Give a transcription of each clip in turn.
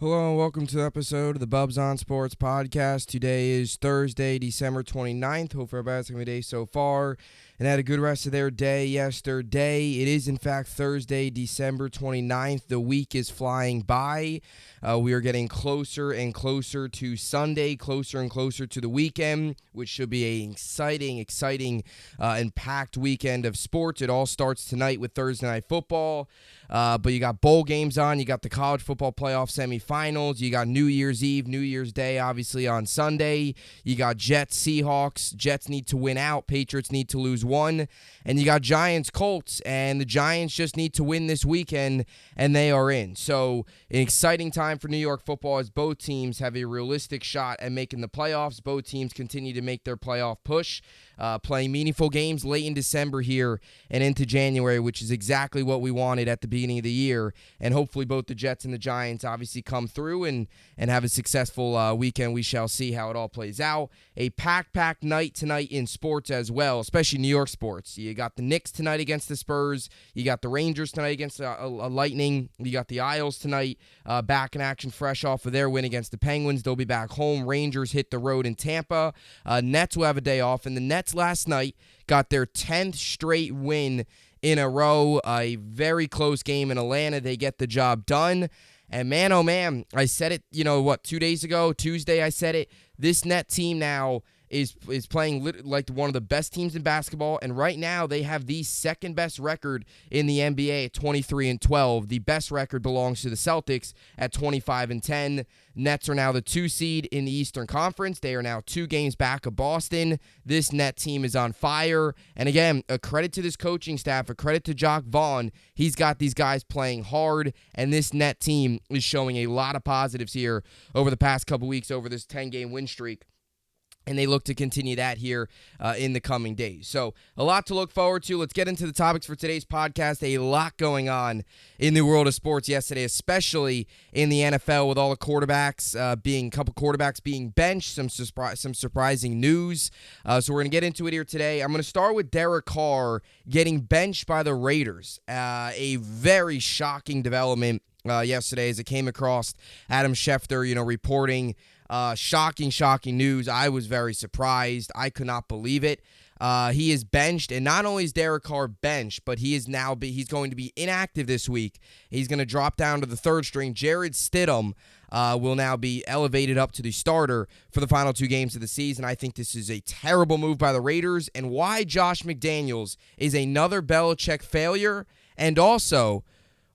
Hello and welcome to the episode of the Bubbs on Sports podcast. Today is Thursday, December 29th. Hope everybody's having a day so far and had a good rest of their day yesterday. It is, in fact, Thursday, December 29th. The week is flying by. We are getting closer and closer to Sunday, closer and closer to the weekend, which should be an exciting, and packed weekend of sports. It all starts tonight with Thursday Night Football. But you got bowl games on. You got the college football playoff semifinals. You got New Year's Eve, New Year's Day, obviously, on Sunday. You got Jets, Seahawks. Jets need to win out. Patriots need to lose one. And you got Giants, Colts. And the Giants just need to win this weekend, and they are in. So an exciting time for New York football as both teams have a realistic shot at making the playoffs. Both teams continue to make their playoff push. Playing meaningful games late in December here and into January, which is exactly what we wanted at the beginning of the year. And hopefully both the Jets and the Giants obviously come through and have a successful weekend. We shall see how it all plays out. A packed night tonight in sports as well, especially New York sports. You got the Knicks tonight against the Spurs. You got the Rangers tonight against a Lightning. You got the Isles tonight back in action fresh off of their win against the Penguins. They'll be back home. Rangers hit the road in Tampa. Nets will have a day off, and the Nets last night got their 10th straight win in a row. A very close game in Atlanta. They get the job done. And man, oh man, I said it, 2 days ago, Tuesday I said it. This Net team now is playing like one of the best teams in basketball, and right now they have the second best record in the NBA at 23-12. The best record belongs to the Celtics at 25-10. Nets are now the 2 seed in the Eastern Conference. They are now 2 games back of Boston. This Net team is on fire, and again, a credit to this coaching staff, a credit to Jacques Vaughn. He's got these guys playing hard, and this Net team is showing a lot of positives here over the past couple weeks over this 10-game win streak. And they look to continue that here in the coming days. So a lot to look forward to. Let's get into the topics for today's podcast. A lot going on in the world of sports yesterday, especially in the NFL with all the quarterbacks a couple quarterbacks being benched, some surprising news. So we're going to get into it here today. I'm going to start with Derek Carr getting benched by the Raiders. A very shocking development yesterday as it came across Adam Schefter, reporting shocking news. I was very surprised. I could not believe it. He is benched, and not only is Derek Carr benched, but he's going to be inactive this week. He's going to drop down to the third string. Jarrett Stidham will now be elevated up to the starter for the final 2 games of the season. I think this is a terrible move by the Raiders, and why Josh McDaniels is another Belichick failure, and also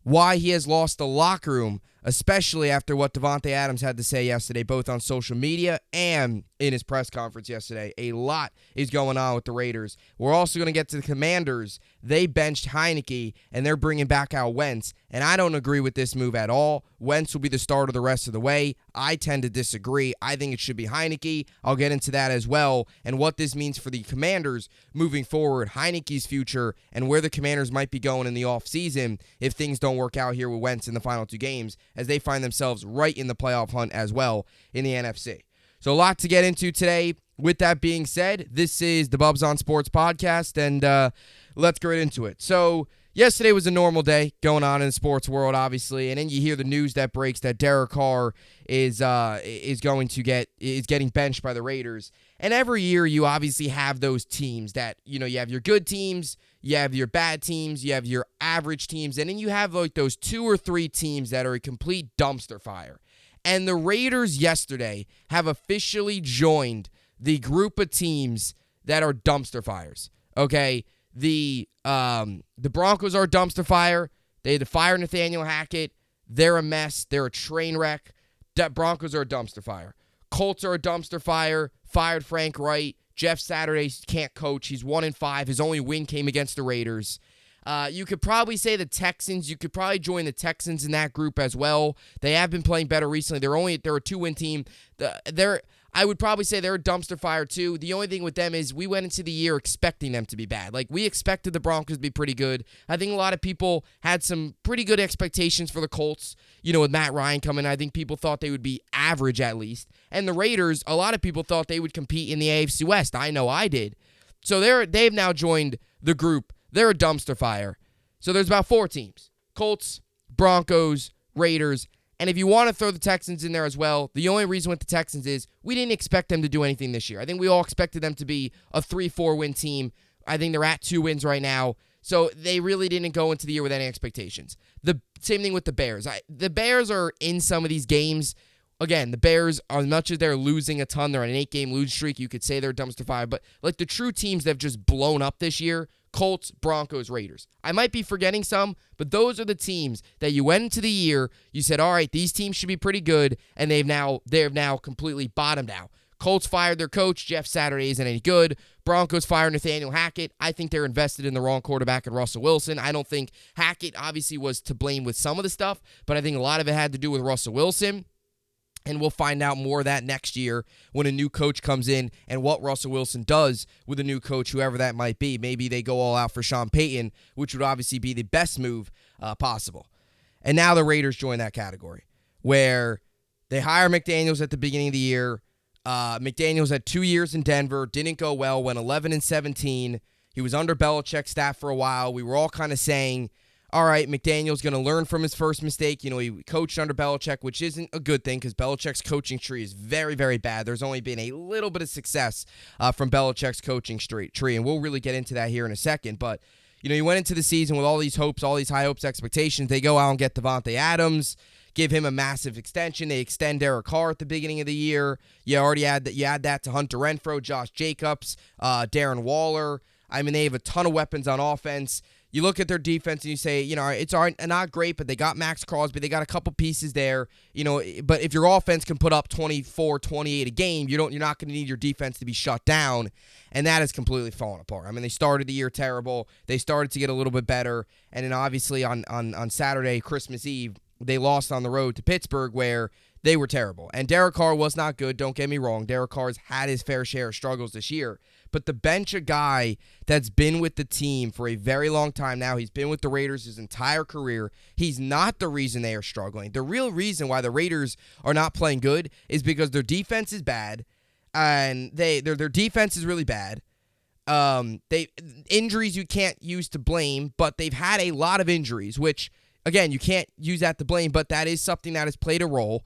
why he has lost the locker room, especially after what Davante Adams had to say yesterday, both on social media and in his press conference yesterday. A lot is going on with the Raiders. We're also going to get to the Commanders. They benched Heineke, and they're bringing back out Wentz, and I don't agree with this move at all. Wentz will be the starter the rest of the way. I tend to disagree. I think it should be Heineke. I'll get into that as well, and what this means for the Commanders moving forward, Heineke's future, and where the Commanders might be going in the offseason if things don't work out here with Wentz in the final 2 games, as they find themselves right in the playoff hunt as well in the NFC. So a lot to get into today. With that being said, this is the Bubbs on Sports podcast, and let's get into it. So yesterday was a normal day going on in the sports world, obviously, and then you hear the news that breaks that Derek Carr is getting benched by the Raiders. And every year you obviously have those teams that, you have your good teams, you have your bad teams, you have your average teams, and then you have like those 2 or 3 teams that are a complete dumpster fire. And the Raiders yesterday have officially joined the group of teams that are dumpster fires. Okay, the Broncos are a dumpster fire. They had to fire Nathaniel Hackett. They're a mess. They're a train wreck. Broncos are a dumpster fire. Colts are a dumpster fire. Fired Frank Wright. Jeff Saturday can't coach. He's 1-5. His only win came against the Raiders. You could probably say the Texans. You could probably join the Texans in that group as well. They have been playing better recently. They're a 2-win team. I would probably say they're a dumpster fire too. The only thing with them is we went into the year expecting them to be bad. Like, we expected the Broncos to be pretty good. I think a lot of people had some pretty good expectations for the Colts, with Matt Ryan coming. I think people thought they would be average at least. And the Raiders, a lot of people thought they would compete in the AFC West. I know I did. So they've now joined the group. They're a dumpster fire. So there's about 4 teams: Colts, Broncos, Raiders, And if you want to throw the Texans in there as well, the only reason with the Texans is we didn't expect them to do anything this year. I think we all expected them to be a 3-4 win team. I think they're at 2 wins right now. So they really didn't go into the year with any expectations. The same thing with the Bears. The Bears are in some of these games. Again, the Bears, as much as they're losing a ton, they're on an 8-game lose streak. You could say they're dumpster fire. But like the true teams that have just blown up this year, Colts, Broncos, Raiders. I might be forgetting some, but those are the teams that you went into the year, you said, all right, these teams should be pretty good, and they've now completely bottomed out. Colts fired their coach. Jeff Saturday isn't any good. Broncos fired Nathaniel Hackett. I think they're invested in the wrong quarterback in Russell Wilson. I don't think Hackett obviously was to blame with some of the stuff, but I think a lot of it had to do with Russell Wilson. And we'll find out more of that next year when a new coach comes in and what Russell Wilson does with a new coach, whoever that might be. Maybe they go all out for Sean Payton, which would obviously be the best move possible. And now the Raiders join that category where they hire McDaniels at the beginning of the year. McDaniels had 2 years in Denver, didn't go well, went 11-17. He was under Belichick's staff for a while. We were all kind of saying, all right, McDaniel's going to learn from his first mistake. You know, he coached under Belichick, which isn't a good thing because Belichick's coaching tree is very, very bad. There's only been a little bit of success from Belichick's coaching tree, and we'll really get into that here in a second. But, you know, he went into the season with all these hopes, all these high hopes, expectations. They go out and get Devontae Adams, give him a massive extension. They extend Derek Carr at the beginning of the year. You already add that. You add that to Hunter Renfrow, Josh Jacobs, Darren Waller. I mean, they have a ton of weapons on offense. You look at their defense and you say, you know, it's not great, but they got Max Crosby. They got a couple pieces there, you know. But if your offense can put up 24, 28 a game, you're not going to need your defense to be shut down, and that has completely fallen apart. I mean, they started the year terrible. They started to get a little bit better, and then obviously on Saturday, Christmas Eve, they lost on the road to Pittsburgh where they were terrible. And Derek Carr was not good, don't get me wrong. Derek Carr's had his fair share of struggles this year. But to bench a guy that's been with the team for a very long time now, he's been with the Raiders his entire career, he's not the reason they are struggling. The real reason why the Raiders are not playing good is because their defense is bad, and their defense is really bad. Injuries you can't use to blame, but they've had a lot of injuries, which, again, you can't use that to blame, but that is something that has played a role.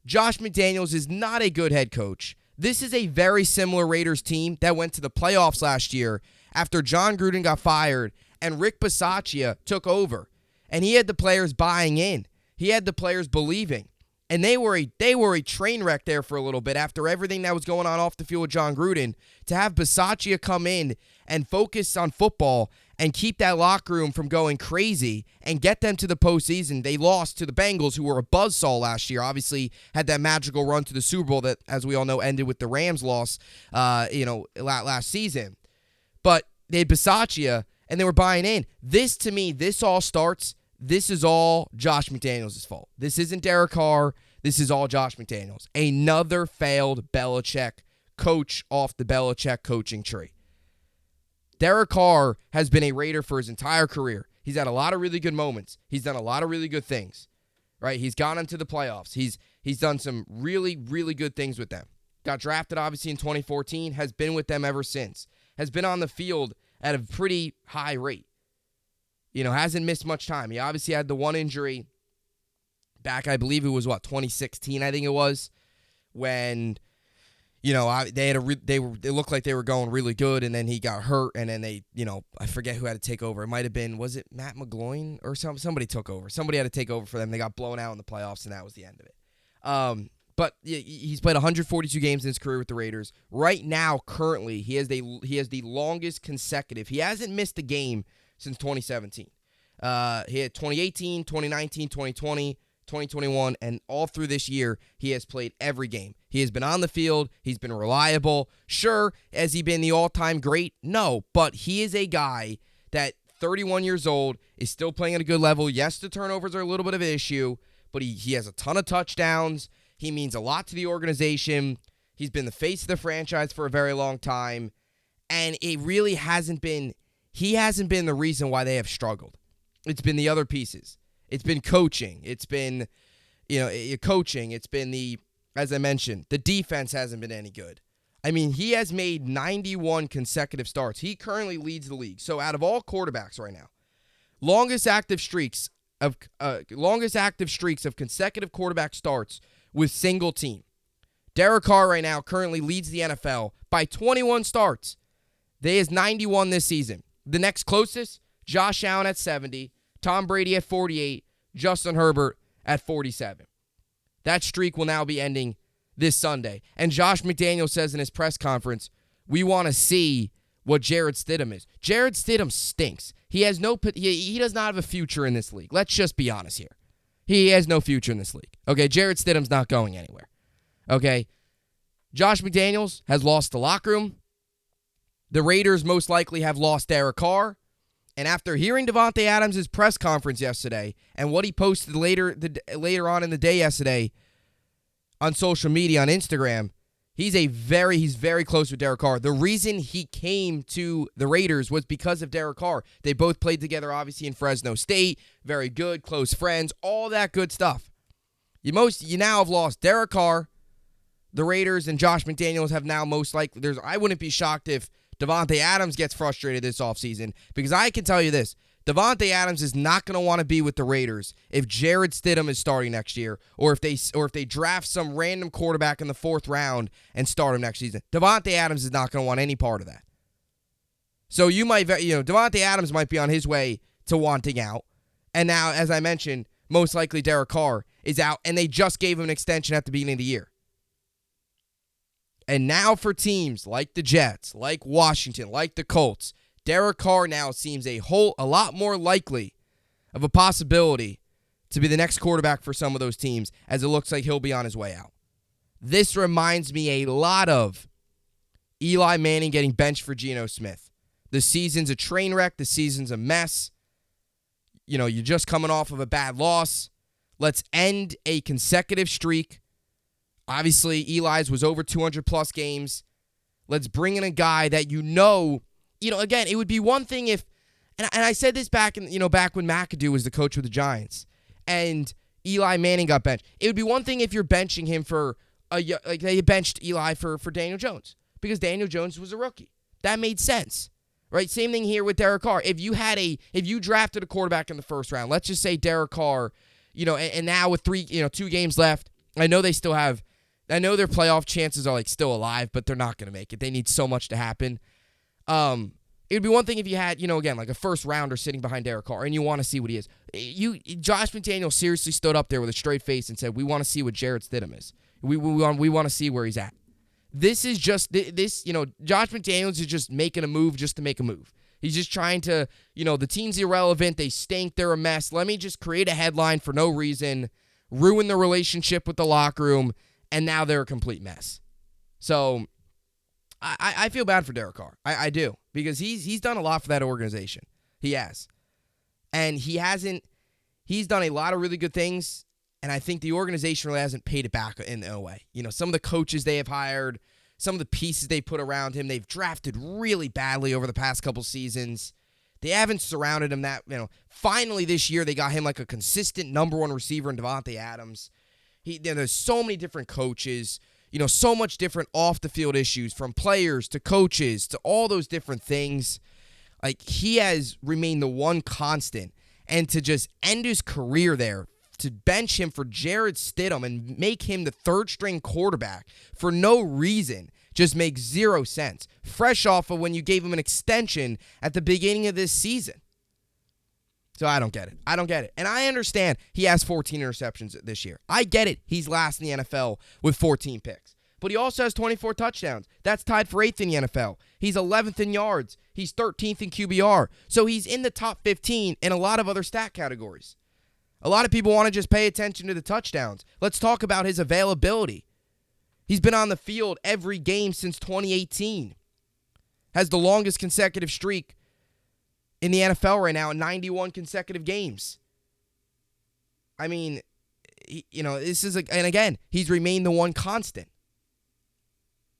Josh McDaniels is not a good head coach. This is a very similar Raiders team that went to the playoffs last year after John Gruden got fired and Rick Bisaccia took over. And he had the players buying in. He had the players believing. And they were a train wreck there for a little bit after everything that was going on off the field with John Gruden. To have Bisaccia come in and focus on football and keep that locker room from going crazy and get them to the postseason. They lost to the Bengals, who were a buzzsaw last year. Obviously, had that magical run to the Super Bowl that, as we all know, ended with the Rams' loss, last season. But they had Bisaccia, and they were buying in. This, to me, this is all Josh McDaniels' fault. This isn't Derek Carr. This is all Josh McDaniels. Another failed Belichick coach off the Belichick coaching tree. Derek Carr has been a Raider for his entire career. He's had a lot of really good moments. He's done a lot of really good things, right? He's gone into the playoffs. He's done some really, really good things with them. Got drafted, obviously, in 2014, has been with them ever since. Has been on the field at a pretty high rate. You know, hasn't missed much time. He obviously had the one injury back, I believe it was, 2016, I think it was, when, you know, they looked like they were going really good, and then he got hurt, and then they, you know, I forget who had to take over. It might have been, was it Matt McGloin or somebody took over. Somebody had to take over for them. They got blown out in the playoffs, and that was the end of it. But he's played 142 games in his career with the Raiders. Right now, currently, he has the longest consecutive. He hasn't missed a game since 2017. He had 2018, 2019, 2020, 2021, and all through this year, he has played every game. He has been on the field. He's been reliable. Sure, has he been the all-time great? No, but he is a guy that, 31 years old, is still playing at a good level. Yes, the turnovers are a little bit of an issue, but he has a ton of touchdowns. He means a lot to the organization. He's been the face of the franchise for a very long time, and it really hasn't been the reason why they have struggled. It's been the other pieces. It's been coaching. It's been, coaching. It's been as I mentioned, the defense hasn't been any good. I mean, he has made 91 consecutive starts. He currently leads the league. So out of all quarterbacks right now, longest active streaks of longest active streaks of consecutive quarterback starts with single team. Derek Carr right now currently leads the NFL by 21 starts. They has 91 this season. The next closest, Josh Allen at 70, Tom Brady at 48, Justin Herbert at 47. That streak will now be ending this Sunday. And Josh McDaniels says in his press conference, we want to see what Jarrett Stidham is. Jarrett Stidham stinks. He does not have a future in this league. Let's just be honest here. He has no future in this league. Okay, Jarrett Stidham's not going anywhere. Okay, Josh McDaniels has lost the locker room. The Raiders most likely have lost Derek Carr. And after hearing Davante Adams' press conference yesterday and what he posted later on in the day yesterday on social media, on Instagram, he's very close with Derek Carr. The reason he came to the Raiders was because of Derek Carr. They both played together, obviously, in Fresno State. Very good, close friends, all that good stuff. You now have lost Derek Carr. The Raiders and Josh McDaniels have now most likely. I wouldn't be shocked if Davante Adams gets frustrated this offseason, because I can tell you this. Davante Adams is not going to want to be with the Raiders if Jarrett Stidham is starting next year, or if they draft some random quarterback in the 4th round and start him next season. Davante Adams is not going to want any part of that. So Davante Adams might be on his way to wanting out. And now, as I mentioned, most likely Derek Carr is out, and they just gave him an extension at the beginning of the year. And now for teams like the Jets, like Washington, like the Colts, Derek Carr now seems a lot more likely of a possibility to be the next quarterback for some of those teams, as it looks like he'll be on his way out. This reminds me a lot of Eli Manning getting benched for Geno Smith. The season's a train wreck. The season's a mess. You're just coming off of a bad loss. Let's end a consecutive streak. Obviously, Eli's was over 200-plus games. Let's bring in a guy that again, it would be one thing if, and I said this back when McAdoo was the coach of the Giants, and Eli Manning got benched. It would be one thing if you're benching him they benched Eli for Daniel Jones, because Daniel Jones was a rookie. That made sense, right? Same thing here with Derek Carr. If you drafted a quarterback in the 1st round, let's just say Derek Carr, and now with 2 games left, I know their playoff chances are still alive, but they're not going to make it. They need so much to happen. It would be one thing if you had, again, like a 1st rounder sitting behind Derek Carr, and you want to see what he is. Josh McDaniels seriously stood up there with a straight face and said, we want to see what Jarrett Stidham is. We want to see where he's at. This is just, Josh McDaniels is just making a move just to make a move. He's just trying to, the team's irrelevant. They stink. They're a mess. Let me just create a headline for no reason, ruin the relationship with the locker room, and now they're a complete mess. So I feel bad for Derek Carr. I do, because he's done a lot for that organization. He has. And he's done a lot of really good things, and I think the organization really hasn't paid it back in a way. Some of the coaches they have hired, some of the pieces they put around him, they've drafted really badly over the past couple seasons. They haven't surrounded him finally this year they got him like a consistent number 1 receiver in Davante Adams. There's so many different coaches, so much different off-the-field issues, from players to coaches to all those different things. He has remained the one constant. And to just end his career there, to bench him for Jarrett Stidham and make him the 3rd-string quarterback for no reason just makes zero sense. Fresh off of when you gave him an extension at the beginning of this season. So I don't get it. And I understand he has 14 interceptions this year. I get it. He's last in the NFL with 14 picks. But he also has 24 touchdowns. That's tied for 8th in the NFL. He's 11th in yards. He's 13th in QBR. So he's in the top 15 in a lot of other stat categories. A lot of people want to just pay attention to the touchdowns. Let's talk about his availability. He's been on the field every game since 2018. Has the longest consecutive streak in the NFL right now, 91 consecutive games. I mean, this is, and again, he's remained the one constant.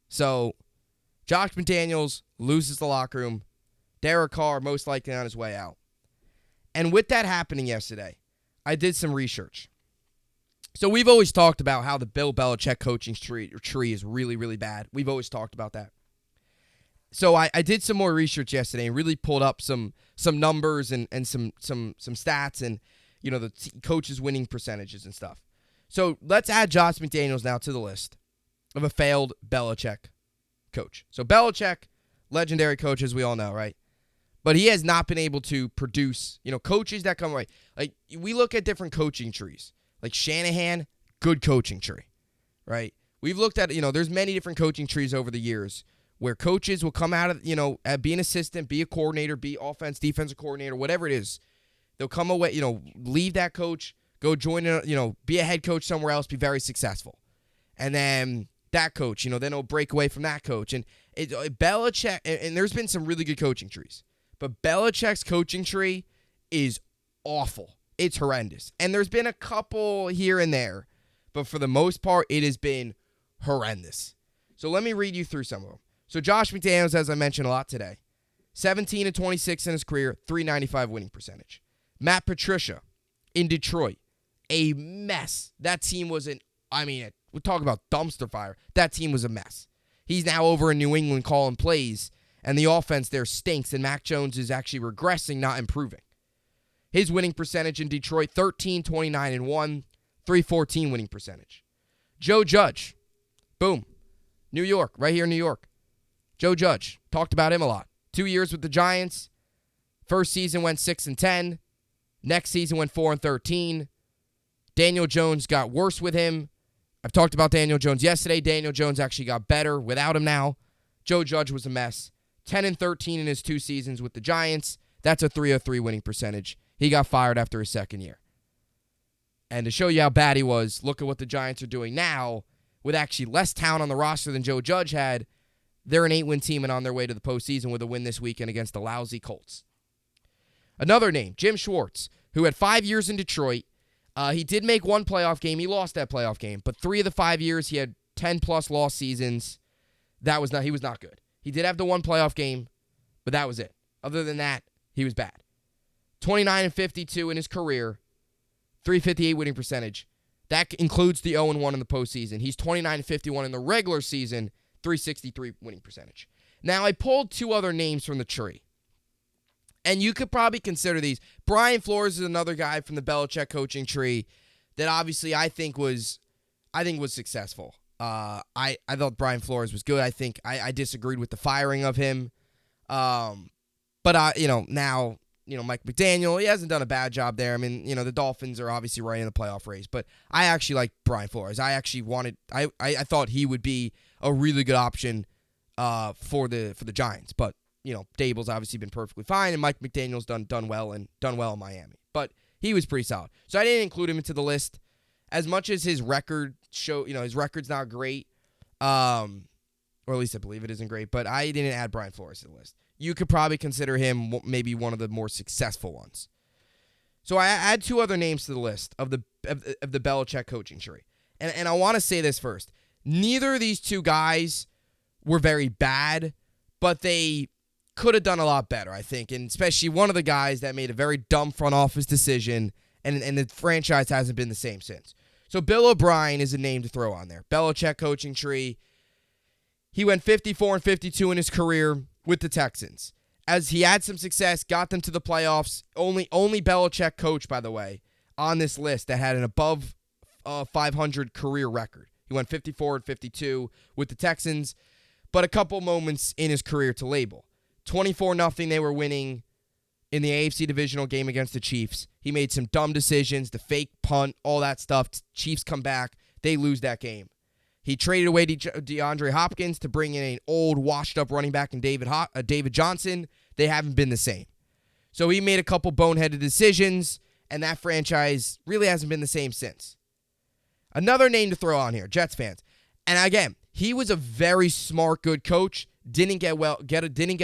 So, Josh McDaniels loses the locker room. Derek Carr most likely on his way out. And with that happening yesterday, I did some research. So we've always talked about how the Bill Belichick coaching tree is really, really bad. We've always talked about that. So I did some more research yesterday and really pulled up some numbers and some stats. And the coaches' winning percentages and stuff. So let's add Josh McDaniels now to the list of a failed Belichick coach. So Belichick, legendary coach, as we all know, right? But he has not been able to produce, coaches that come right. Like, we look at different coaching trees. Like Shanahan, good coaching tree, right? We've looked at, there's many different coaching trees over the years where coaches will come out of, be an assistant, be a coordinator, be offense, defensive coordinator, whatever it is. They'll come away, leave that coach, go join, be a head coach somewhere else, be very successful. And then that coach, then he'll break away from that coach. And Belichick, and there's been some really good coaching trees. But Belichick's coaching tree is awful. It's horrendous. And there's been a couple here and there. But for the most part, it has been horrendous. So let me read you through some of them. So Josh McDaniels, as I mentioned a lot today, 17-26 in his career, .395 winning percentage. Matt Patricia in Detroit, a mess. That team was we're talking about dumpster fire. That team was a mess. He's now over in New England calling plays, and the offense there stinks, and Mac Jones is actually regressing, not improving. His winning percentage in Detroit, 13-29-1, .314 winning percentage. Joe Judge, boom, New York, right here in New York. Joe Judge, talked about him a lot. 2 years with the Giants. First season went 6-10. Next season went 4-13. Daniel Jones got worse with him. I've talked about Daniel Jones yesterday. Daniel Jones actually got better without him now. Joe Judge was a mess. 10-13 in his 2 seasons with the Giants. That's a .303 winning percentage. He got fired after his second year. And to show you how bad he was, look at what the Giants are doing now with actually less talent on the roster than Joe Judge had. They're an 8-win team and on their way to the postseason with a win this weekend against the lousy Colts. Another name, Jim Schwartz, who had 5 years in Detroit. He did make one playoff game. He lost that playoff game. But 3 of the 5 years, he had 10-plus lost seasons. He was not good. He did have the one playoff game, but that was it. Other than that, he was bad. 29-52 in his career, .358 winning percentage. That includes the 0-1 in the postseason. He's 29-51 in the regular season, .363 winning percentage. Now, I pulled 2 other names from the tree. And you could probably consider these. Brian Flores is another guy from the Belichick coaching tree that obviously I think was successful. I thought Brian Flores was good. I think I disagreed with the firing of him. But now, Mike McDaniel, he hasn't done a bad job there. I mean, the Dolphins are obviously right in the playoff race, but I actually like Brian Flores. I actually I thought he would be a really good option for the Giants, but Dable's obviously been perfectly fine, and Mike McDaniel's done well in Miami. But he was pretty solid. So I didn't include him into the list. As much as his record his record's not great, or at least I believe it isn't great, but I didn't add Brian Flores to the list. You could probably consider him maybe one of the more successful ones. So I add 2 other names to the list of the Belichick coaching tree. And I want to say this first. Neither of these 2 guys were very bad, but they could have done a lot better, I think. And especially one of the guys that made a very dumb front office decision, and the franchise hasn't been the same since. So Bill O'Brien is a name to throw on there. Belichick coaching tree. He went 54-52 in his career with the Texans. As he had some success, got them to the playoffs. Only Belichick coach, by the way, on this list that had an above 500 career record. He went 54-52 with the Texans, but a couple moments in his career to label. 24-0, they were winning in the AFC divisional game against the Chiefs. He made some dumb decisions, the fake punt, all that stuff. Chiefs come back. They lose that game. He traded away DeAndre Hopkins to bring in an old, washed-up running back in David Johnson. They haven't been the same. So he made a couple boneheaded decisions, and that franchise really hasn't been the same since. Another name to throw on here, Jets fans. And again, he was a very smart, good coach. Didn't get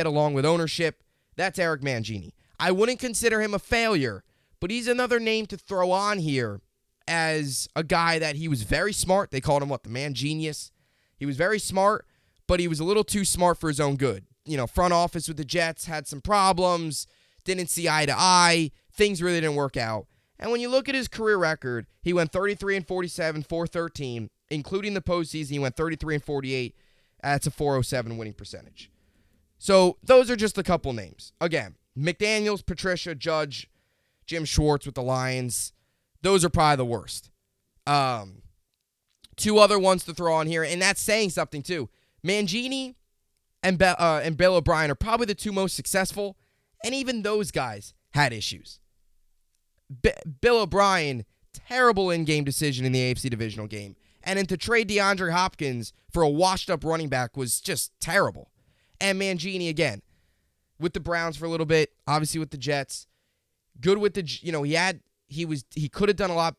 along with ownership. That's Eric Mangini. I wouldn't consider him a failure, but he's another name to throw on here as a guy that he was very smart. They called him, the man genius. He was very smart, but he was a little too smart for his own good. Front office with the Jets had some problems, didn't see eye to eye. Things really didn't work out. And when you look at his career record, he went 33-47, .413, including the postseason. He went 33-48. That's a .407 winning percentage. So those are just a couple names. Again, McDaniels, Patricia, Judge, Jim Schwartz with the Lions. Those are probably the worst. Two other ones to throw on here, and that's saying something too. Mangini and Bill O'Brien are probably the two most successful, and even those guys had issues. Bill O'Brien, terrible in-game decision in the AFC divisional game. And then to trade DeAndre Hopkins for a washed-up running back was just terrible. And Mangini, again, with the Browns for a little bit, obviously with the Jets. Good with the, he could have done a lot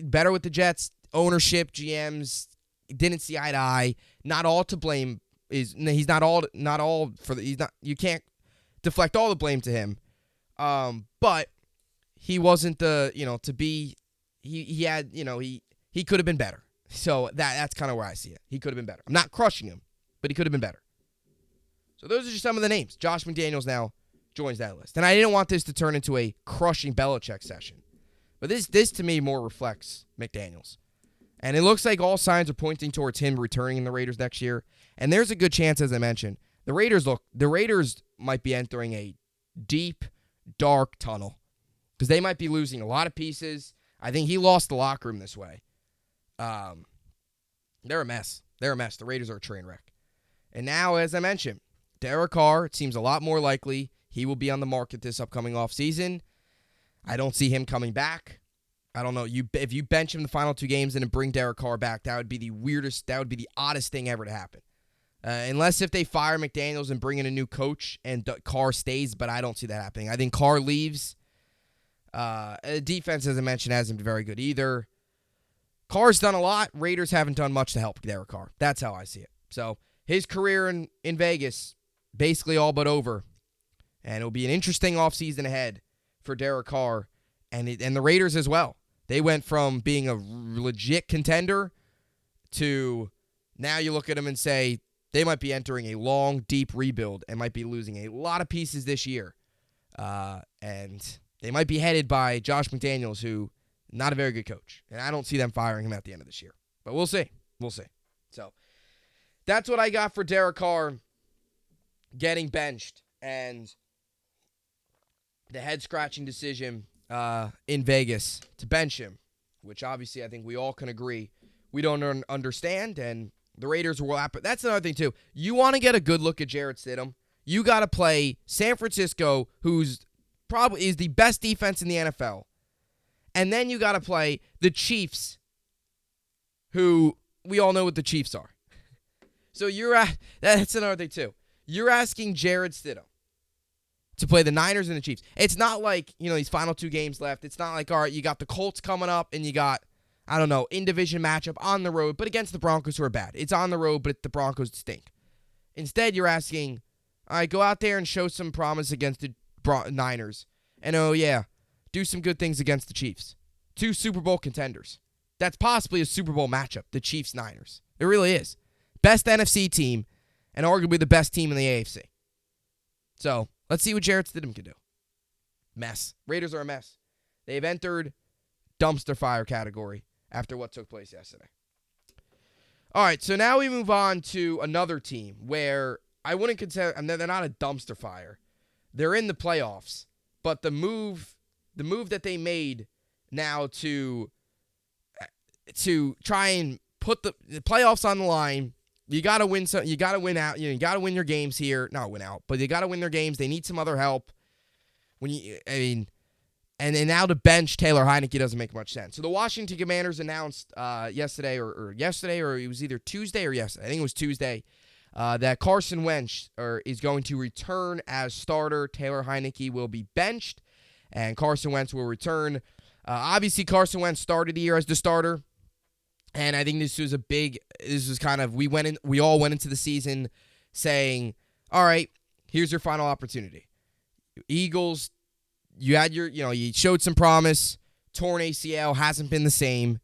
better with the Jets. Ownership, GMs, didn't see eye to eye. Not all to blame. You can't deflect all the blame to him. But he wasn't he could have been better. So that's kind of where I see it. He could have been better. I'm not crushing him, but he could have been better. So those are just some of the names. Josh McDaniels now joins that list. And I didn't want this to turn into a crushing Belichick session. But this to me more reflects McDaniels. And it looks like all signs are pointing towards him returning in the Raiders next year. And there's a good chance, as I mentioned, the Raiders might be entering a deep, dark tunnel. Because they might be losing a lot of pieces. I think he lost the locker room this way. They're a mess. The Raiders are a train wreck. And now, as I mentioned, Derek Carr, it seems a lot more likely he will be on the market this upcoming offseason. I don't see him coming back. I don't know. If you bench him the final two games and then bring Derek Carr back, that would be the oddest thing ever to happen. Unless if they fire McDaniels and bring in a new coach and Carr stays, but I don't see that happening. I think Carr leaves. Defense, as I mentioned, hasn't been very good either. Carr's done a lot. Raiders haven't done much to help Derek Carr. That's how I see it. So his career in Vegas, basically all but over. And it'll be an interesting offseason ahead for Derek Carr and the Raiders as well. They went from being a legit contender to now you look at them and say they might be entering a long, deep rebuild and might be losing a lot of pieces this year. And they might be headed by Josh McDaniels, who not a very good coach. And I don't see them firing him at the end of this year. But we'll see. So that's what I got for Derek Carr getting benched. And the head-scratching decision in Vegas to bench him, which obviously I think we all can agree we don't understand, and the Raiders will happen. That's another thing, too. You want to get a good look at Jarrett Stidham, you got to play San Francisco, who's probably is the best defense in the NFL, and then you got to play the Chiefs, who we all know what the Chiefs are. So that's another thing, too. You're asking Jarrett Stidham to play the Niners and the Chiefs. It's not like, these final two games left. It's not like, all right, you got the Colts coming up and you got, in-division matchup on the road, but against the Broncos who are bad. It's on the road, but the Broncos stink. Instead, you're asking, all right, go out there and show some promise against the Niners. And, do some good things against the Chiefs. Two Super Bowl contenders. That's possibly a Super Bowl matchup, the Chiefs-Niners. It really is. Best NFC team and arguably the best team in the AFC. So, let's see what Jarrett Stidham can do. Mess. Raiders are a mess. They've entered dumpster fire category after what took place yesterday. All right, so now we move on to another team where I wouldn't consider, they're not a dumpster fire. They're in the playoffs, but the move that they made now to try and put the playoffs on the line. You got to win some. You got to win out. You got to win your games here. Not win out, but you got to win their games. They need some other help. And now to bench Taylor Heineke doesn't make much sense. So the Washington Commanders announced yesterday, or it was either Tuesday or yesterday. I think it was Tuesday that Carson Wentz is going to return as starter. Taylor Heineke will be benched, and Carson Wentz will return. Obviously, Carson Wentz started the year as the starter. And I think this was kind of, we all went into the season saying, all right, here's your final opportunity. Eagles, you had you showed some promise. Torn ACL, hasn't been the same.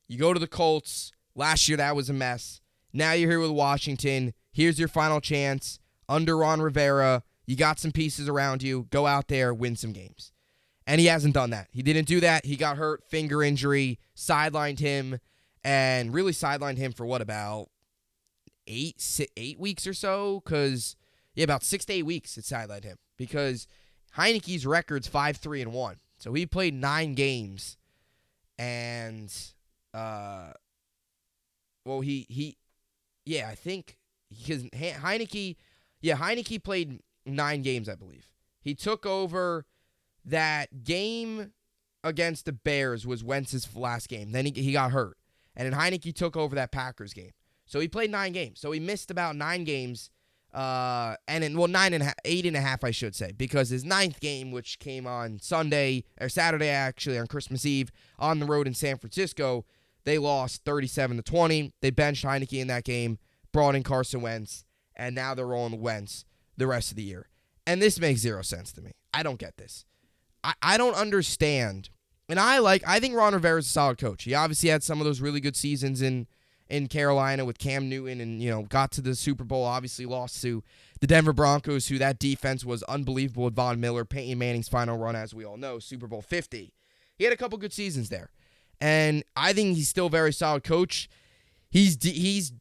You go to the Colts. Last year, that was a mess. Now you're here with Washington. Here's your final chance. Under Ron Rivera, you got some pieces around you. Go out there, win some games. And he hasn't done that. He didn't do that. He got hurt, finger injury, sidelined him. And really sidelined him for about 8 weeks or so? About 6 to 8 weeks it sidelined him. Because Heineke's record's 5-3-1. So he played 9 games, and I think because Heineke played 9 games, I believe. He took over that game against the Bears was Wentz's last game. Then he got hurt, and then Heineke took over that Packers game. So he played 9 games. So he missed about 9 games. 8.5, I should say, because his 9th game, which came on Saturday, actually, on Christmas Eve, on the road in San Francisco, they lost 37-20. They benched Heineke in that game, brought in Carson Wentz, and now they're rolling Wentz the rest of the year. And this makes 0 sense to me. I don't get this. I don't understand. And I think Ron Rivera is a solid coach. He obviously had some of those really good seasons in Carolina with Cam Newton and, got to the Super Bowl, obviously lost to the Denver Broncos, who that defense was unbelievable with Von Miller, Peyton Manning's final run, as we all know, Super Bowl 50. He had a couple good seasons there. And I think he's still a very solid coach. He's doing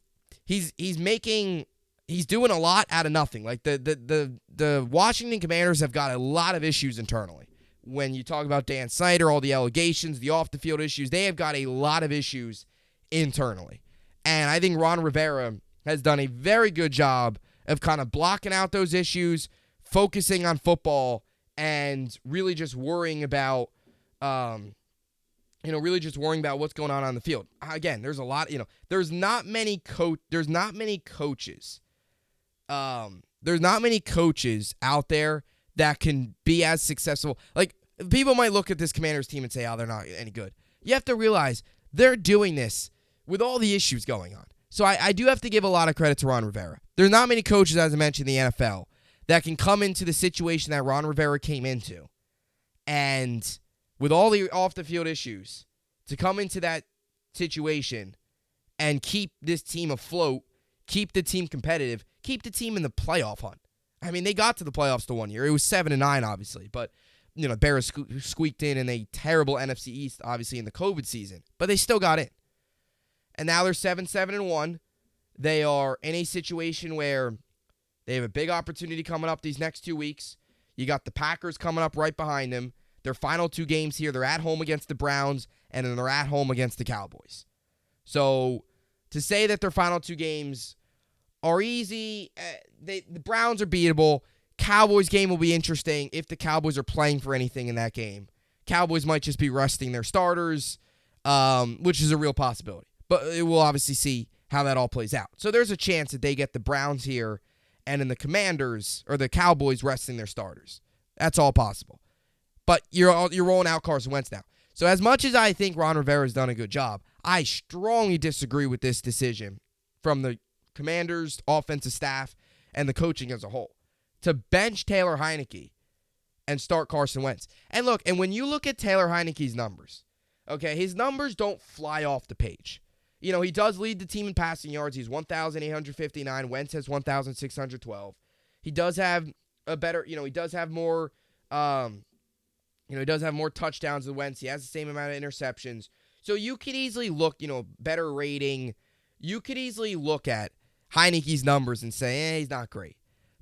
a lot out of nothing. Like the Washington Commanders have got a lot of issues internally. When you talk about Dan Snyder, all the allegations, the off-the-field issues, they have got a lot of issues internally. And I think Ron Rivera has done a very good job of kind of blocking out those issues, focusing on football, and really just worrying about, what's going on the field. Again, there's a lot, there's not many coaches out there that can be as successful. Like, people might look at this Commanders team and say, they're not any good. You have to realize they're doing this with all the issues going on. So I do have to give a lot of credit to Ron Rivera. There's not many coaches, as I mentioned, in the NFL that can come into the situation that Ron Rivera came into, and with all the off-the-field issues, to come into that situation and keep this team afloat, keep the team competitive, keep the team in the playoff hunt. I mean, they got to the playoffs the one year. It was 7-9, obviously, but Bears squeaked in a terrible NFC East, obviously, in the COVID season, but they still got in. And now they're 7-1. They are in a situation where they have a big opportunity coming up these next 2 weeks. You got the Packers coming up right behind them. Their final 2 games here, they're at home against the Browns, and then they're at home against the Cowboys. So to say that their final 2 games are easy, the Browns are beatable. Cowboys game will be interesting if the Cowboys are playing for anything in that game. Cowboys might just be resting their starters, which is a real possibility. But we'll obviously see how that all plays out. So there's a chance that they get the Browns here and then the Commanders or the Cowboys resting their starters. That's all possible. But you're rolling out Carson Wentz now. So as much as I think Ron Rivera has done a good job, I strongly disagree with this decision from the Commanders, offensive staff, and the coaching as a whole to bench Taylor Heineke and start Carson Wentz. And look, and when you look at Taylor Heineke's numbers, okay, his numbers don't fly off the page. He does lead the team in passing yards. He's 1,859. Wentz has 1,612. He does have a better, he does have more, he does have more touchdowns than Wentz. He has the same amount of interceptions. So you could easily look, better rating. You could easily look at Heineke's numbers and say, he's not great.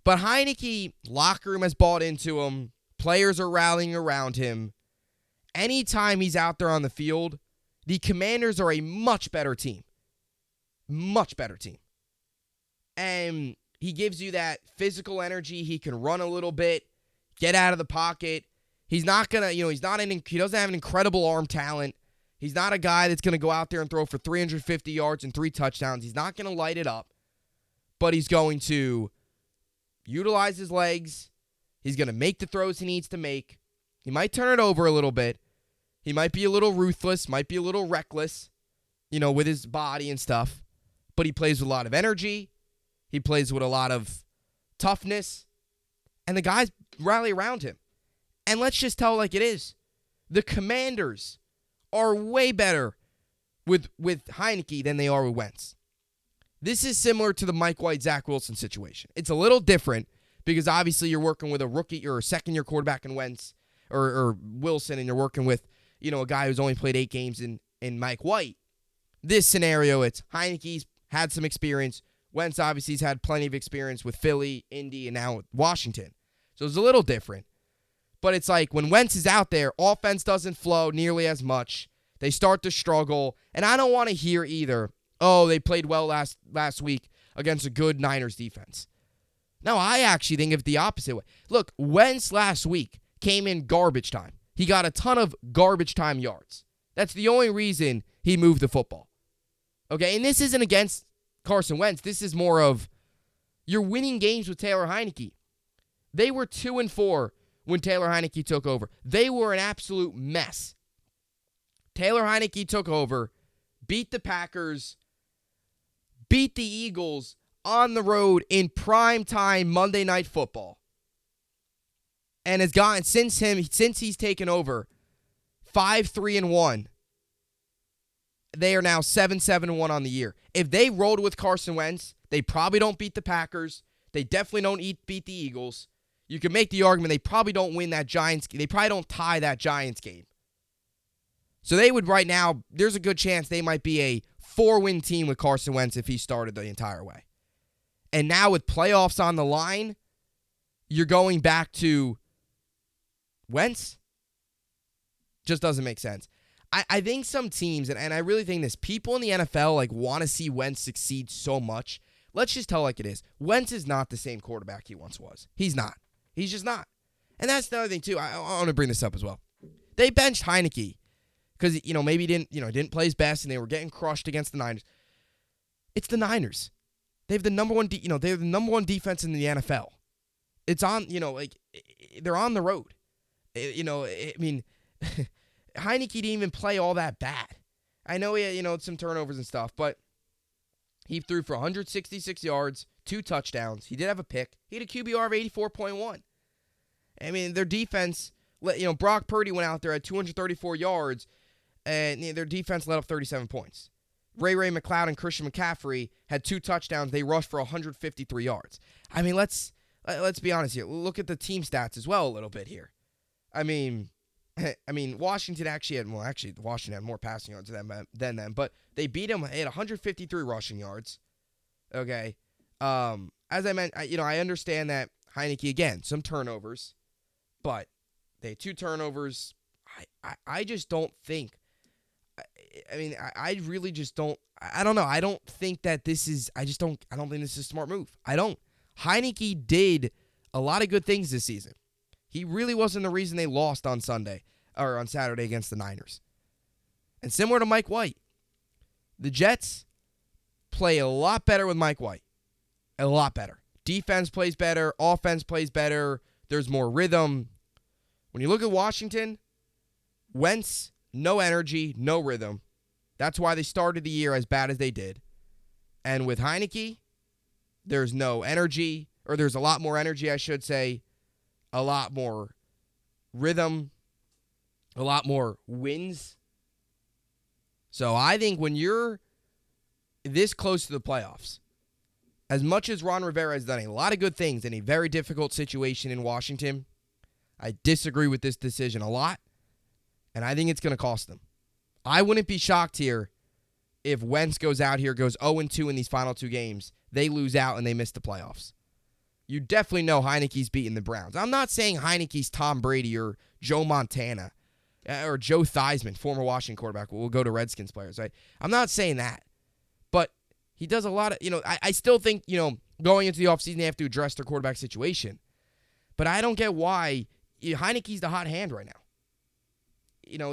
But Heineke, locker room has bought into him. Players are rallying around him. Anytime he's out there on the field, the Commanders are a much better team. Much better team. And he gives you that physical energy. He can run a little bit, get out of the pocket. He's not going to, he doesn't have an incredible arm talent. He's not a guy that's going to go out there and throw for 350 yards and 3 touchdowns. He's not going to light it up, but he's going to utilize his legs. He's going to make the throws he needs to make. He might turn it over a little bit. He might be a little ruthless, might be a little reckless, with his body and stuff. But he plays with a lot of energy. He plays with a lot of toughness. And the guys rally around him. And let's just tell it like it is. The Commanders are way better with Heineke than they are with Wentz. This is similar to the Mike White, Zach Wilson situation. It's a little different because obviously you're working with a rookie or a second-year quarterback in Wentz or Wilson, and you're working with a guy who's only played 8 games in Mike White. This scenario, it's Heineke's had some experience. Wentz obviously has had plenty of experience with Philly, Indy, and now with Washington. So it's a little different. But it's like when Wentz is out there, offense doesn't flow nearly as much. They start to struggle. And I don't want to hear either, oh, they played well last week against a good Niners defense. No, I actually think it's the opposite way. Look, Wentz last week came in garbage time. He got a ton of garbage time yards. That's the only reason he moved the football. Okay, and this isn't against Carson Wentz. This is more of you're winning games with Taylor Heinicke. They were 2-4 when Taylor Heinicke took over. They were an absolute mess. Taylor Heinicke took over, beat the Packers, beat the Eagles on the road in primetime Monday Night Football. And has gotten, since he's taken over, 5-3-1. They are now 7-7-1 on the year. If they rolled with Carson Wentz, they probably don't beat the Packers. They definitely don't beat the Eagles. You can make the argument they probably don't win that Giants game. They probably don't tie that Giants game. So they would right now, there's a good chance they might be a 4-win team with Carson Wentz if he started the entire way. And now with playoffs on the line, you're going back to Wentz? Just doesn't make sense. I think some teams, and I really think this, people in the NFL like want to see Wentz succeed so much. Let's just tell like it is. Wentz is not the same quarterback he once was. He's not. He's just not. And that's the other thing, too. I want to bring this up as well. They benched Heinicke because, maybe didn't play his best and they were getting crushed against the Niners. It's the Niners. They have the number one, they have the number one defense in the NFL. It's on, they're on the road. Heinicke didn't even play all that bad. I know he had, some turnovers and stuff, but he threw for 166 yards, 2 touchdowns. He did have a pick. He had a QBR of 84.1. I mean, their defense, Brock Purdy went out there at 234 yards, and their defense let up 37 points. Ray McLeod and Christian McCaffrey had 2 touchdowns. They rushed for 153 yards. I mean, let's be honest here. Look at the team stats as well a little bit here. I mean, Washington Washington had more passing yards than them, but they beat them. They had 153 rushing yards. Okay. As I meant, I understand that Heinicke, again, some turnovers, but they had 2 turnovers. I just don't think, I really just don't, I don't know. I don't think that this is, I don't think this is a smart move. I don't. Heinicke did a lot of good things this season. He really wasn't the reason they lost on Saturday against the Niners. And similar to Mike White, the Jets play a lot better with Mike White. A lot better. Defense plays better. Offense plays better. There's more rhythm. When you look at Washington, Wentz, no energy, no rhythm. That's why they started the year as bad as they did. And with Heinicke, there's no energy, or there's a lot more energy, I should say. A lot more rhythm, a lot more wins. So I think when you're this close to the playoffs, as much as Ron Rivera has done a lot of good things in a very difficult situation in Washington, I disagree with this decision a lot, and I think it's going to cost them. I wouldn't be shocked here if Wentz goes out here, goes 0-2 in these final 2 games, they lose out and they miss the playoffs. You definitely know Heinicke's beating the Browns. I'm not saying Heinicke's Tom Brady or Joe Montana or Joe Theismann, former Washington quarterback. We'll go to Redskins players, right? I'm not saying that. But he does a lot of, I still think, going into the offseason, they have to address their quarterback situation. But I don't get why Heinicke's the hot hand right now.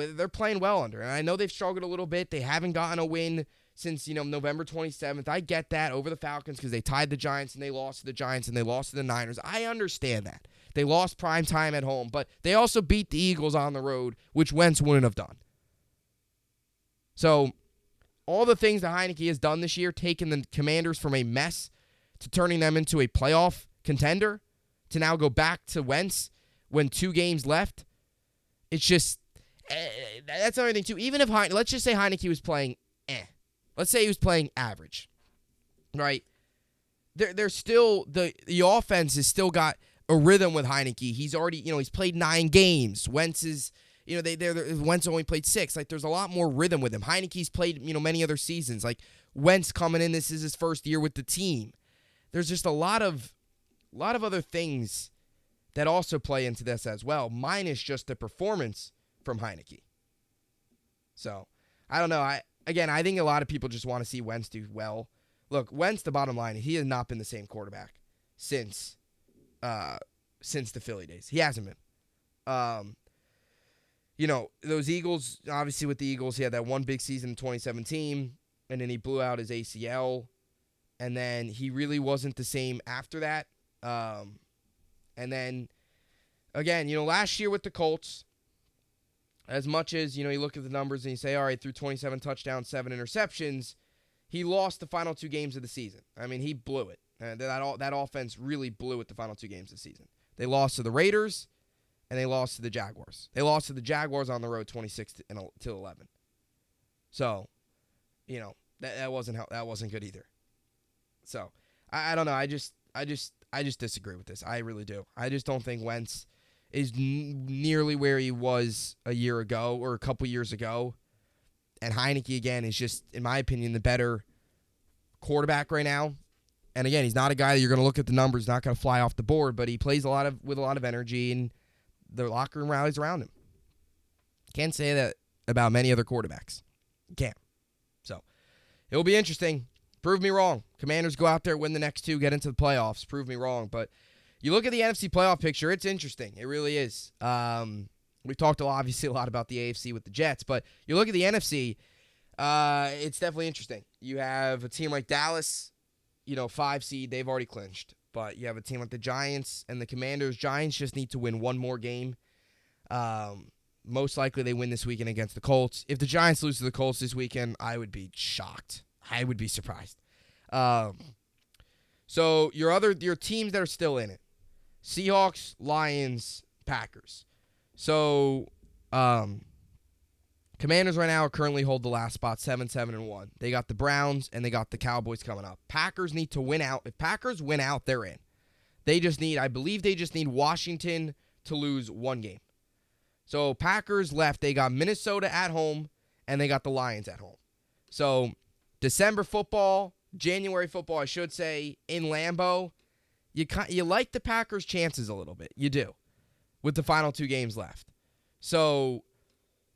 They're playing well under. And I know they've struggled a little bit. They haven't gotten a win since, November 27th. I get that over the Falcons because they tied the Giants and they lost to the Giants and they lost to the Niners. I understand that. They lost prime time at home, but they also beat the Eagles on the road, which Wentz wouldn't have done. So all the things that Heinicke has done this year, taking the Commanders from a mess to turning them into a playoff contender, to now go back to Wentz when 2 games left, it's just, that's another thing too. Even if, let's just say Heinicke was playing let's say he was playing average, right? There's still, the offense has still got a rhythm with Heinicke. He's already, he's played 9 games. Wentz is, Wentz only played 6. Like, there's a lot more rhythm with him. Heinicke's played, many other seasons. Like, Wentz coming in, this is his first year with the team. There's just a lot of other things that also play into this as well, minus just the performance from Heineke. So, I don't know. I think a lot of people just want to see Wentz do well. Look, Wentz, the bottom line, he has not been the same quarterback since the Philly days. He hasn't been. Those Eagles, obviously with the Eagles, he had that one big season in 2017, and then he blew out his ACL, and then he really wasn't the same after that. And then, again, last year with the Colts, as much as, you look at the numbers and you say, all right, through 27 touchdowns, 7 interceptions, he lost the final 2 games of the season. I mean, he blew it. That offense really blew it the final 2 games of the season. They lost to the Raiders, and they lost to the Jaguars. They lost to the Jaguars on the road 26-11. So, that wasn't good either. So, I don't know. I just disagree with this. I really do. I just don't think Wentz is nearly where he was a year ago or a couple years ago. And Heineke, again, is just, in my opinion, the better quarterback right now. And again, he's not a guy that you're going to look at the numbers, not going to fly off the board, but he plays with a lot of energy, and the locker room rallies around him. Can't say that about many other quarterbacks. Can't. So, it'll be interesting. Prove me wrong. Commanders go out there, win the next 2, get into the playoffs. Prove me wrong. But you look at the NFC playoff picture, it's interesting. It really is. We've talked obviously a lot about the AFC with the Jets, but you look at the NFC, it's definitely interesting. You have a team like Dallas, 5 seed, they've already clinched. But you have a team like the Giants and the Commanders. Giants just need to win one more game. Most likely they win this weekend against the Colts. If the Giants lose to the Colts this weekend, I would be shocked. I would be surprised. So your teams that are still in it: Seahawks, Lions, Packers. So Commanders right now currently hold the last spot, 7-1. They got the Browns and they got the Cowboys coming up. Packers need to win out. If Packers win out, they're in. I believe they just need Washington to lose 1 game. So Packers left. They got Minnesota at home and they got the Lions at home. So December football, January football, I should say, in Lambeau, you like the Packers' chances a little bit. You do, with the final 2 games left. So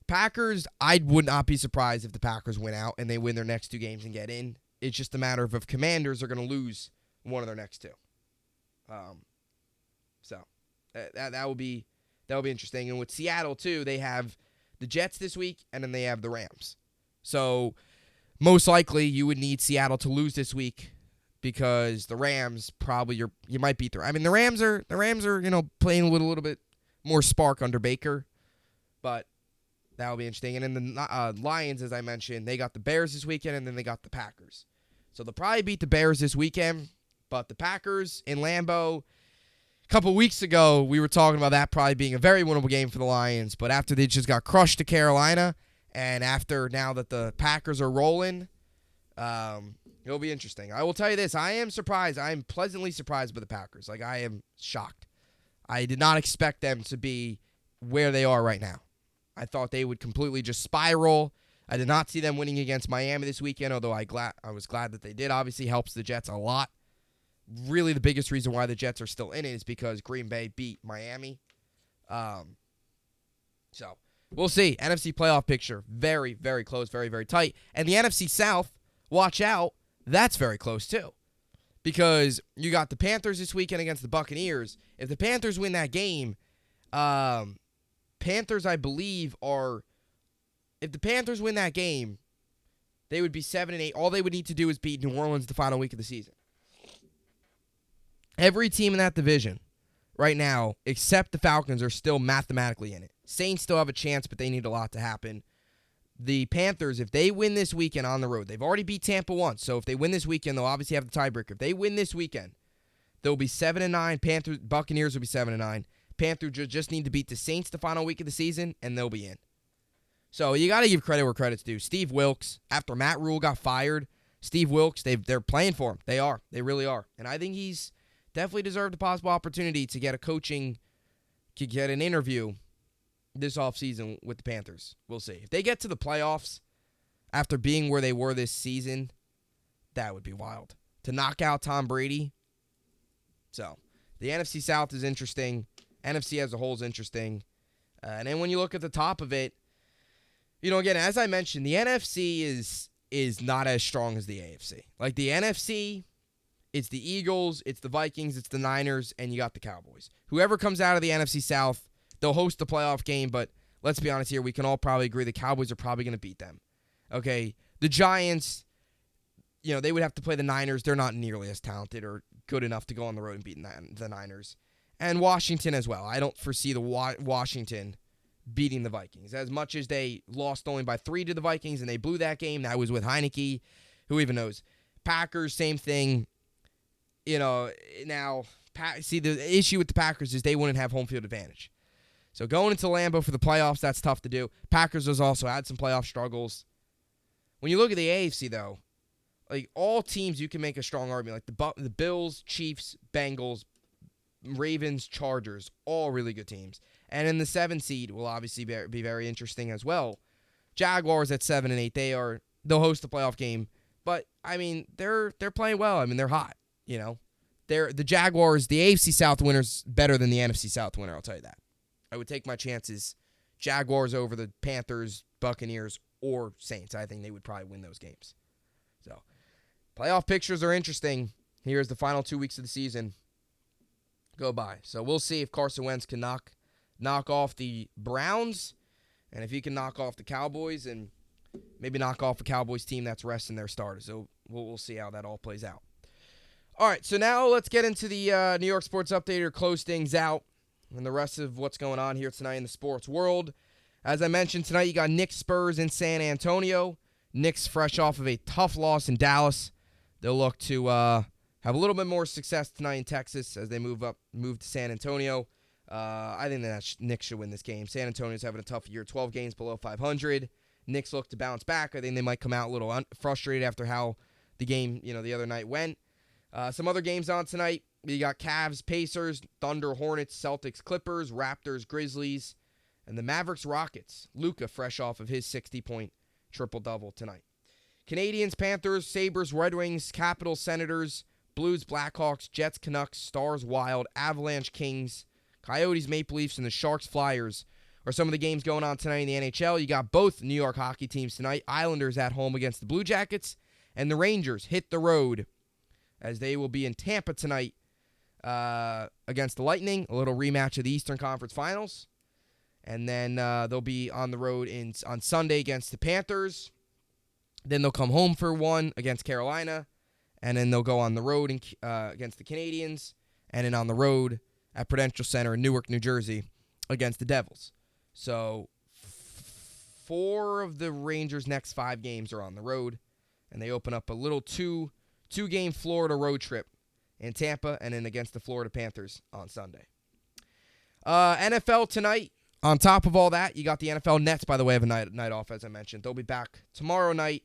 Packers, I would not be surprised if the Packers win out and they win their next 2 games and get in. It's just a matter of if Commanders are going to lose one of their next 2. So that will be interesting. And with Seattle too, they have the Jets this week and then they have the Rams. So most likely you would need Seattle to lose this week because the Rams probably you might beat them. I mean, the Rams are playing with a little bit more spark under Baker, but that will be interesting. And then the Lions, as I mentioned, they got the Bears this weekend, and then they got the Packers. So they'll probably beat the Bears this weekend, but the Packers in Lambeau, a couple weeks ago, we were talking about that probably being a very winnable game for the Lions, but after they just got crushed to Carolina, and after now that the Packers are rolling, it'll be interesting. I will tell you this, I am surprised. I am pleasantly surprised by the Packers. I am shocked. I did not expect them to be where they are right now. I thought they would completely just spiral. I did not see them winning against Miami this weekend, although I was glad that they did. Obviously helps the Jets a lot. Really the biggest reason why the Jets are still in it is because Green Bay beat Miami. So we'll see. NFC playoff picture, very, very close, very, very tight. And the NFC South, watch out, that's very close too. Because you got the Panthers this weekend against the Buccaneers. If the Panthers win that game, Panthers, I believe, if the Panthers win that game, they would be 7-8. All they would need to do is beat New Orleans the final week of the season. Every team in that division right now, except the Falcons, are still mathematically in it. Saints still have a chance, but they need a lot to happen. The Panthers, if they win this weekend on the road, they've already beat Tampa once, so if they win this weekend, they'll obviously have the tiebreaker. If they win this weekend, they'll be 7-9. Buccaneers will be 7-9. Panthers just need to beat the Saints the final week of the season, and they'll be in. So you got to give credit where credit's due. Steve Wilks, after Matt Rule got fired, Steve Wilks, they're playing for him. They are. They really are. And I think he's definitely deserved a possible opportunity to get an interview this offseason with the Panthers. We'll see. If they get to the playoffs after being where they were this season, that would be wild. To knock out Tom Brady. So, the NFC South is interesting. NFC as a whole is interesting. And then when you look at the top of it, again, as I mentioned, the NFC is not as strong as the AFC. Like the NFC, it's the Eagles, it's the Vikings, it's the Niners, and you got the Cowboys. Whoever comes out of the NFC South, they'll host the playoff game, but let's be honest here, we can all probably agree the Cowboys are probably going to beat them. Okay, the Giants, they would have to play the Niners. They're not nearly as talented or good enough to go on the road and beat the Niners. And Washington as well. I don't foresee the Washington beating the Vikings. As much as they lost only by 3 to the Vikings and they blew that game, that was with Heineke. Who even knows? Packers, same thing. Now, see, the issue with the Packers is they wouldn't have home field advantage. So going into Lambeau for the playoffs, that's tough to do. Packers has also had some playoff struggles. When you look at the AFC, though, like all teams, you can make a strong argument. Like the Bills, Chiefs, Bengals, Ravens, Chargers, all really good teams. And in the 7 seed will obviously be very interesting as well. Jaguars at 7 and 8, they'll host the playoff game. But I mean, they're playing well. I mean, they're hot. The Jaguars, the AFC South winner's better than the NFC South winner. I'll tell you that. I would take my chances. Jaguars over the Panthers, Buccaneers, or Saints. I think they would probably win those games. So, playoff pictures are interesting. Here's the final 2 weeks of the season go by. So we'll see if Carson Wentz can knock off the Browns, and if he can knock off the Cowboys, and maybe knock off a Cowboys team that's resting their starters. So we'll see how that all plays out. All right, so now let's get into the New York Sports Update or close things out and the rest of what's going on here tonight in the sports world. As I mentioned, tonight you got Knicks Spurs in San Antonio. Knicks fresh off of a tough loss in Dallas. They'll look to have a little bit more success tonight in Texas as they move to San Antonio. I think that Knicks should win this game. San Antonio's having a tough year, 12 games below 500. Knicks look to bounce back. I think they might come out a little frustrated after how the game, the other night went. Some other games on tonight. You got Cavs, Pacers, Thunder, Hornets, Celtics, Clippers, Raptors, Grizzlies, and the Mavericks, Rockets. Luka fresh off of his 60-point triple-double tonight. Canadians, Panthers, Sabres, Red Wings, Capitals, Senators, Blues, Blackhawks, Jets, Canucks, Stars, Wild, Avalanche, Kings, Coyotes, Maple Leafs, and the Sharks, Flyers are some of the games going on tonight in the NHL. You got both New York hockey teams tonight. Islanders at home against the Blue Jackets, and the Rangers hit the road as they will be in Tampa tonight against the Lightning, a little rematch of the Eastern Conference Finals. And then they'll be on the road on Sunday against the Panthers. Then they'll come home for one against Carolina. And then they'll go on the road against the Canadians. And then on the road at Prudential Center in Newark, New Jersey against the Devils. So 4 of the Rangers' next 5 games are on the road. And they open up a little two-game Florida road trip in Tampa and then against the Florida Panthers on Sunday. NFL tonight. On top of all that, you got the NFL Nets, by the way, have a night off, as I mentioned. They'll be back tomorrow night.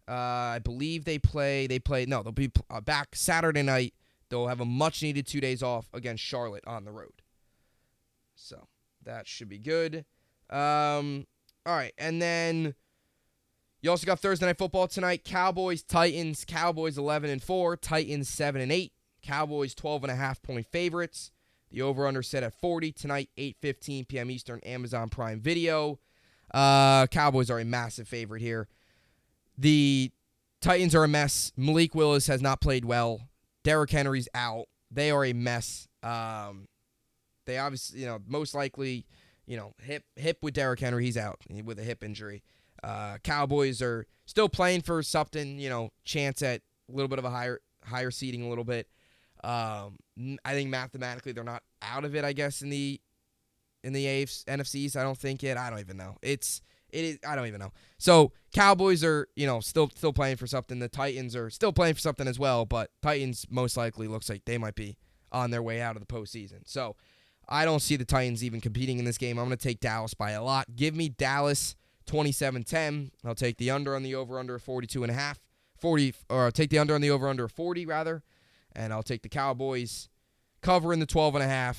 I believe they'll be back Saturday night. They'll have a much-needed 2 days off against Charlotte on the road. So that should be good. All right, and then you also got Thursday Night Football tonight. Cowboys, Titans. Cowboys 11-4. Titans 7-8. Cowboys 12.5-point favorites. The over-under set at 40 tonight, 8:15 p.m. Eastern, Amazon Prime Video. Cowboys are a massive favorite here. The Titans are a mess. Malik Willis has not played well. Derrick Henry's out. They are a mess. They obviously, most likely, hip with Derrick Henry. He's out with a hip injury. Cowboys are still playing for something, chance at a little bit of a higher seeding a little bit. I think mathematically they're not out of it, I guess, in the AFC, NFC East. I don't think yet. I don't even know. I don't even know. So Cowboys are, still playing for something. The Titans are still playing for something as well, but Titans most likely looks like they might be on their way out of the postseason. So I don't see the Titans even competing in this game. I'm going to take Dallas by a lot. Give me Dallas 27-10. I'll take the under on the over-under 42.5. 40, or I'll take the under on the over-under 40, rather. And I'll take the Cowboys covering the 12.5.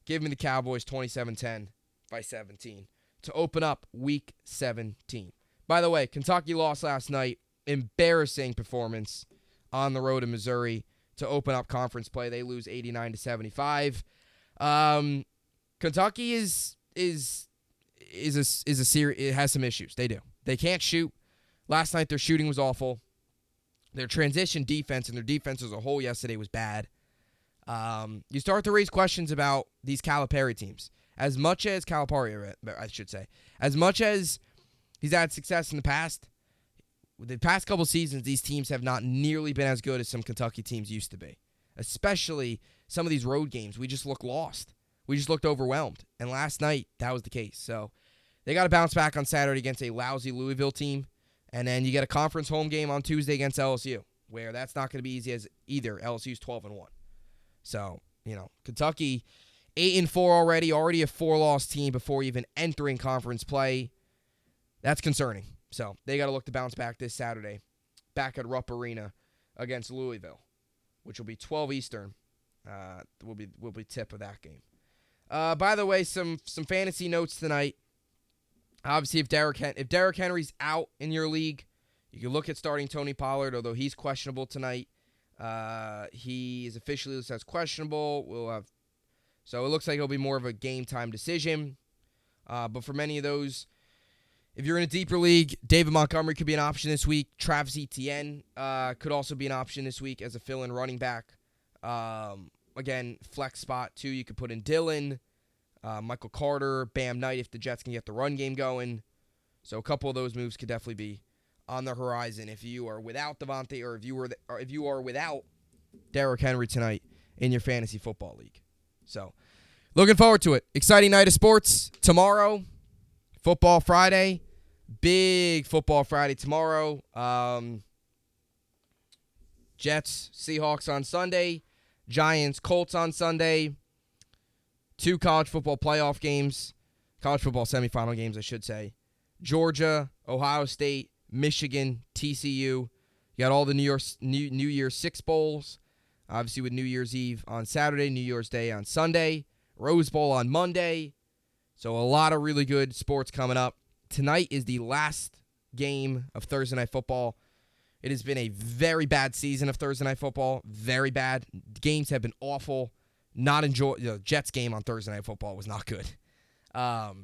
Give me the Cowboys 27-10 by 17 to open up Week 17. By the way, Kentucky lost last night. Embarrassing performance on the road in Missouri to open up conference play. They lose 89-75. Kentucky is a serious. It has some issues. They do. They can't shoot. Last night their shooting was awful. Their transition defense and their defense as a whole yesterday was bad. You start to raise questions about these Calipari teams. As much as Calipari, I should say, as much as he's had success in the past couple seasons, these teams have not nearly been as good as some Kentucky teams used to be. Especially some of these road games. We just looked lost. We just looked overwhelmed. And last night, that was the case. So they got to bounce back on Saturday against a lousy Louisville team. And then you get a conference home game on Tuesday against LSU, where that's not going to be easy as either. LSU's 12-1. So, Kentucky 8-4 already a 4-loss team before even entering conference play. That's concerning. So they got to look to bounce back this Saturday, back at Rupp Arena against Louisville, which will be 12 Eastern. Will be tip of that game. By the way, some fantasy notes tonight. Obviously, if Derrick Henry's out in your league, you can look at starting Tony Pollard, although he's questionable tonight. He is officially listed as questionable. So it looks like it'll be more of a game time decision. But for many of those, if you're in a deeper league, David Montgomery could be an option this week. Travis Etienne could also be an option this week as a fill-in running back. Again, flex spot too. You could put in Dillon, Michael Carter, Bam Knight if the Jets can get the run game going. So a couple of those moves could definitely be on the horizon if you are without Devontae or if you are without Derrick Henry tonight in your fantasy football league. So looking forward to it. Exciting night of sports tomorrow. Football Friday. Big Football Friday tomorrow. Jets, Seahawks on Sunday. Giants, Colts on Sunday. 2 college football playoff games. College football semifinal games, I should say. Georgia, Ohio State, Michigan, TCU. You got all the New Year's 6 bowls. Obviously with New Year's Eve on Saturday, New Year's Day on Sunday. Rose Bowl on Monday. So a lot of really good sports coming up. Tonight is the last game of Thursday Night Football. It has been a very bad season of Thursday Night Football. Very bad. Games have been awful. Not enjoy. The Jets game on Thursday Night Football was not good. So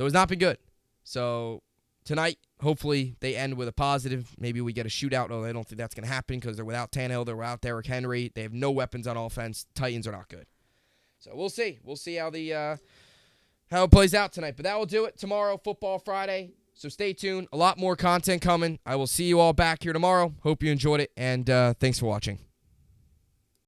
it's not been good. So tonight, hopefully, they end with a positive. Maybe we get a shootout. Oh, I don't think that's going to happen because they're without Tannehill. They're without Derrick Henry. They have no weapons on offense. Titans are not good. So we'll see. We'll see how it plays out tonight. But that will do it. Tomorrow, Football Friday. So stay tuned. A lot more content coming. I will see you all back here tomorrow. Hope you enjoyed it, and thanks for watching.